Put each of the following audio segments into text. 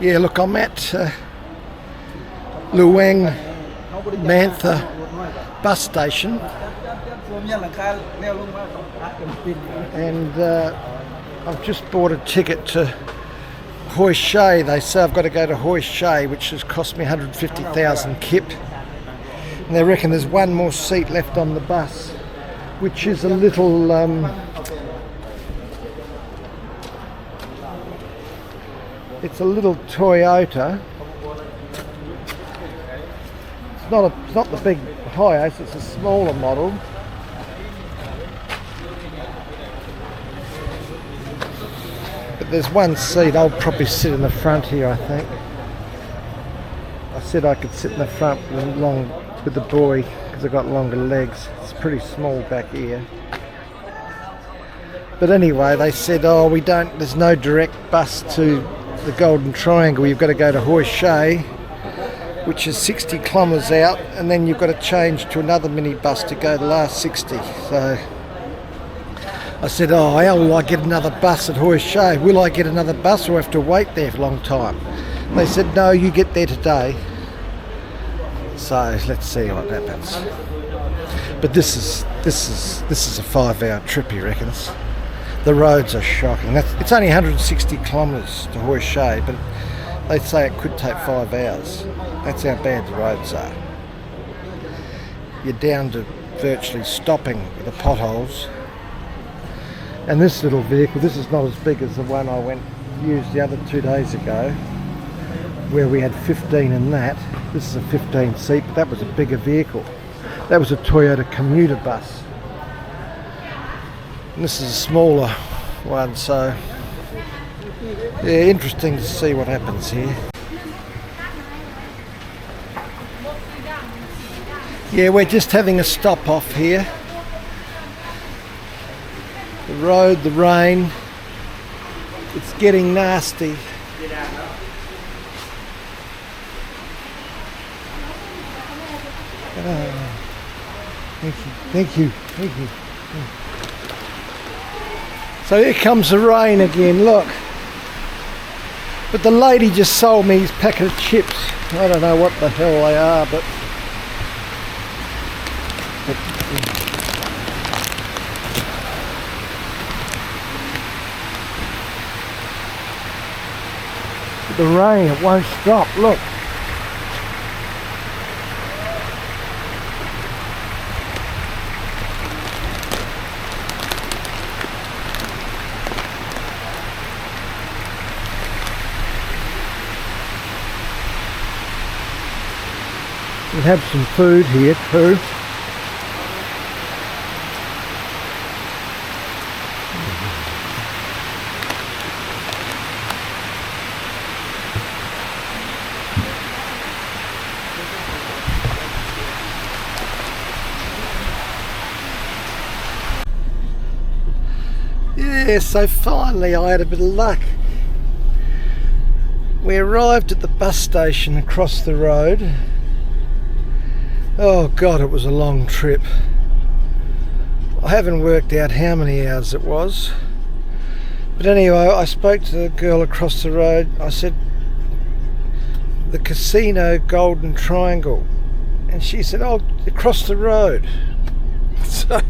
Yeah, look, I'm at Luang Namtha bus station, and I've just bought a ticket to Hoi Shai. They say I've got to go to Hoi Shai, which has cost me 150,000 kip, and they reckon there's one more seat left on the bus, which is a little it's a little Toyota. It's not the big Hiace, it's a smaller model. But there's one seat. I'll probably sit in the front here, I think. I said I could sit in the front with the boy because I've got longer legs. It's pretty small back here. But anyway, they said, oh, there's no direct bus to the Golden Triangle. You've got to go to Hoi Shai, which is 60 kilometres out, and then you've got to change to another minibus to go the last 60. So I said, oh, how will I get another bus at Hoi Shai? Will I get another bus or have to wait there for a long time? They said, no, you get there today. So let's see what happens. But this is a 5-hour trip, he reckons. The roads are shocking. It's only 160 kilometres to Hoi Shai, but they say it could take 5 hours. That's how bad the roads are. You're down to virtually stopping with the potholes. And this little vehicle, this is not as big as the one I used the other 2 days ago, where we had 15 in that. This is a 15 seat, but that was a bigger vehicle. That was a Toyota commuter bus. And this is a smaller one, so yeah, interesting to see what happens here. Yeah, we're just having a stop off here. The road, the rain, it's getting nasty. Thank you. So here comes the rain again, look. But the lady just sold me his packet of chips. I don't know what the hell they are, but the rain, it won't stop, look. We have some food here too. Yeah, so finally I had a bit of luck. We arrived at the bus station across the road. Oh God, it was a long trip. I haven't worked out how many hours it was. But anyway, I spoke to the girl across the road. I said, the casino Golden Triangle. And she said, oh, across the road. So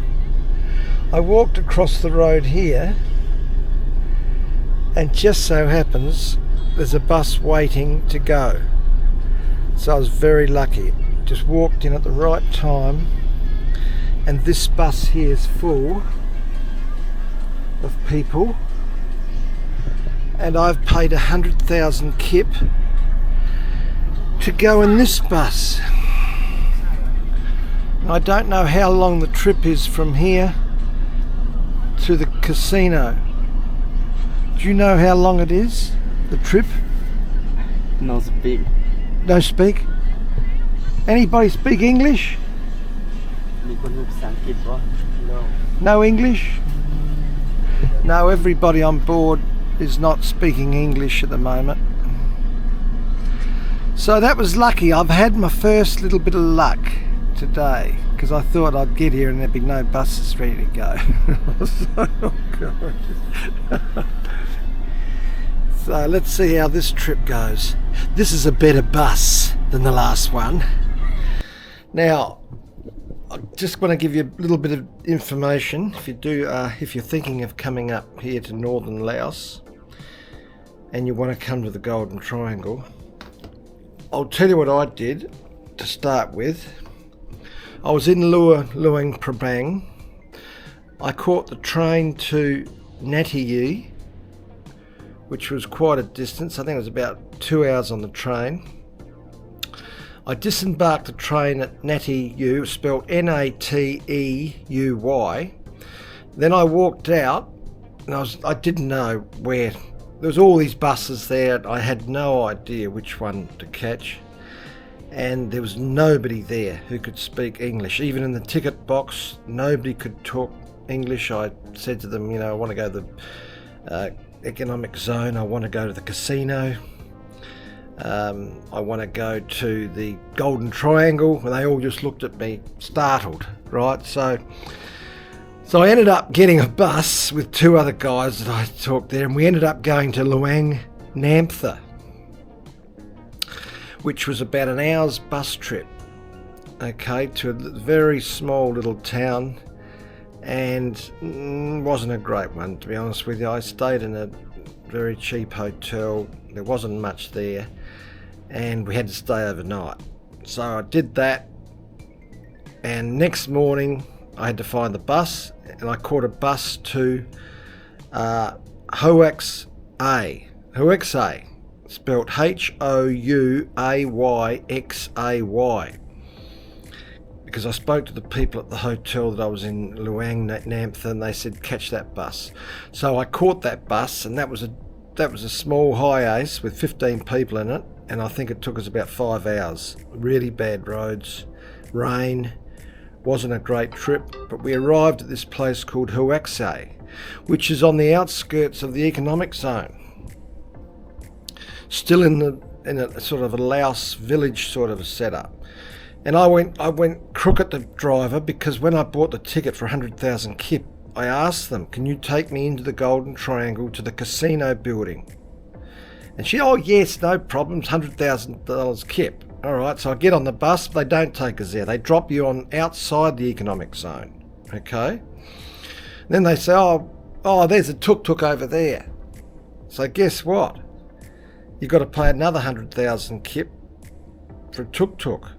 I walked across the road here, and just so happens there's a bus waiting to go. So I was very lucky. Just walked in at the right time, and this bus here is full of people, and I've paid 100,000 kip to go in this bus. I don't know how long the trip is from here to the casino. Do you know how long it is, the trip? No speak. No speak? Anybody speak English? No. No English? No, everybody on board is not speaking English at the moment. So that was lucky. I've had my first little bit of luck today, because I thought I'd get here and there'd be no buses ready to go. So, oh God. So let's see how this trip goes. This is a better bus than the last one. Now, I just want to give you a little bit of information. If you're thinking of coming up here to Northern Laos and you want to come to the Golden Triangle, I'll tell you what I did to start with. I was in Luang Prabang. I caught the train to Natty, which was quite a distance. I think it was about 2 hours on the train. I disembarked the train at Natty, spelled Nateuy. Then I walked out, and I didn't know where. There was all these buses there. I had no idea which one to catch, and there was nobody there who could speak English. Even in the ticket box, nobody could talk English. I said to them, I want to go to the economic zone. I want to go to the casino. I want to go to the Golden Triangle, and they all just looked at me startled, right? So I ended up getting a bus with two other guys that I talked there, and we ended up going to Luang Namtha, which was about an hour's bus trip, okay, to a very small little town, and wasn't a great one, to be honest with you. I stayed in a very cheap hotel. There wasn't much there, and we had to stay overnight. So I did that, and next morning I had to find the bus, and I caught a bus to Houyxay, spelled Houyxay, because I spoke to the people at the hotel that I was in, Luang Namtha, and they said catch that bus. So I caught that bus, and that was a small hi-ace with 15 people in it, and I think it took us about 5 hours. Really bad roads, rain, wasn't a great trip, but we arrived at this place called Houyxay, which is on the outskirts of the economic zone, still in a sort of a Laos village sort of a setup. And I went crook at the driver, because when I bought the ticket for 100,000 kip, I asked them, can you take me into the Golden Triangle to the casino building? And she, oh yes, no problems, $100,000 kip. All right, so I get on the bus, but they don't take us there. They drop you on outside the economic zone, okay? Then they say, oh, there's a tuk-tuk over there. So guess what? You've got to pay another 100,000 kip for a tuk-tuk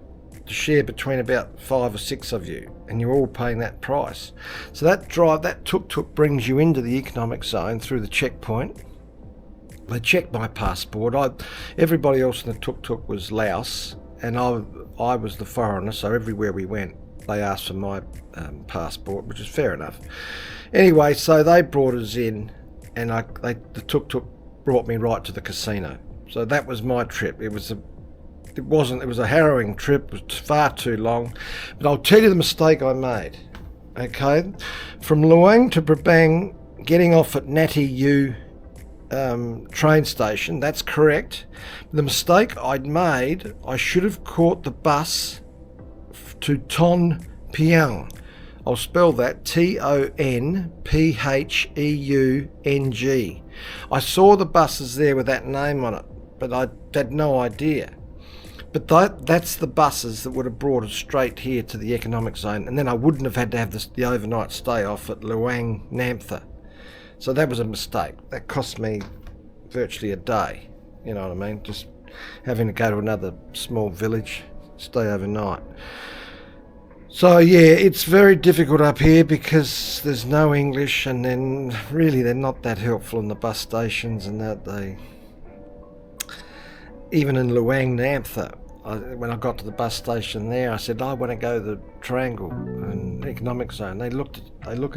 to share between about 5 or 6 of you, and you're all paying that price. So that tuk-tuk brings you into the economic zone through the checkpoint. They checked my passport. Everybody else in the tuk-tuk was Laos, and I was the foreigner, so everywhere we went they asked for my passport, which is fair enough. Anyway, so they brought us in, and the tuk-tuk brought me right to the casino. So that was my trip. It was a harrowing trip. It was far too long, but I'll tell you the mistake I made. Okay, from Luang to Prabang, getting off at Natty train station, that's correct. The mistake I'd made, I should have caught the bus to Ton Pheung. I'll spell that Tonpheung. I saw the buses there with that name on it, but I had no idea. But that's the buses that would have brought us straight here to the economic zone, and then I wouldn't have had to have the overnight stay off at Luang Namtha. So that was a mistake. That cost me virtually a day, you know what I mean? Just having to go to another small village, stay overnight. So yeah, it's very difficult up here because there's no English, and then really they're not that helpful in the bus stations, and that even in Luang Namtha, when I got to the bus station there, I said, I want to go to the Triangle and Economic Zone. They look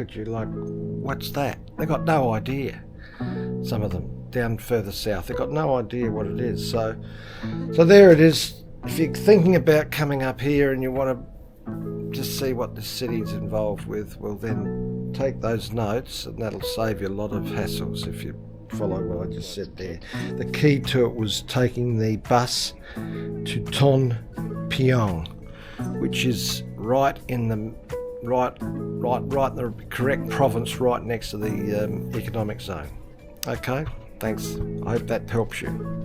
at you like, what's that? They got no idea. Some of them down further south, they got no idea what it is. So there it is. If you're thinking about coming up here and you want to just see what the city's involved with, well then take those notes, and that'll save you a lot of hassles if you follow what I just said there. The key to it was taking the bus to Ton Pheung, which is right in the correct province, right next to the economic zone. Okay. Thanks. I hope that helps you.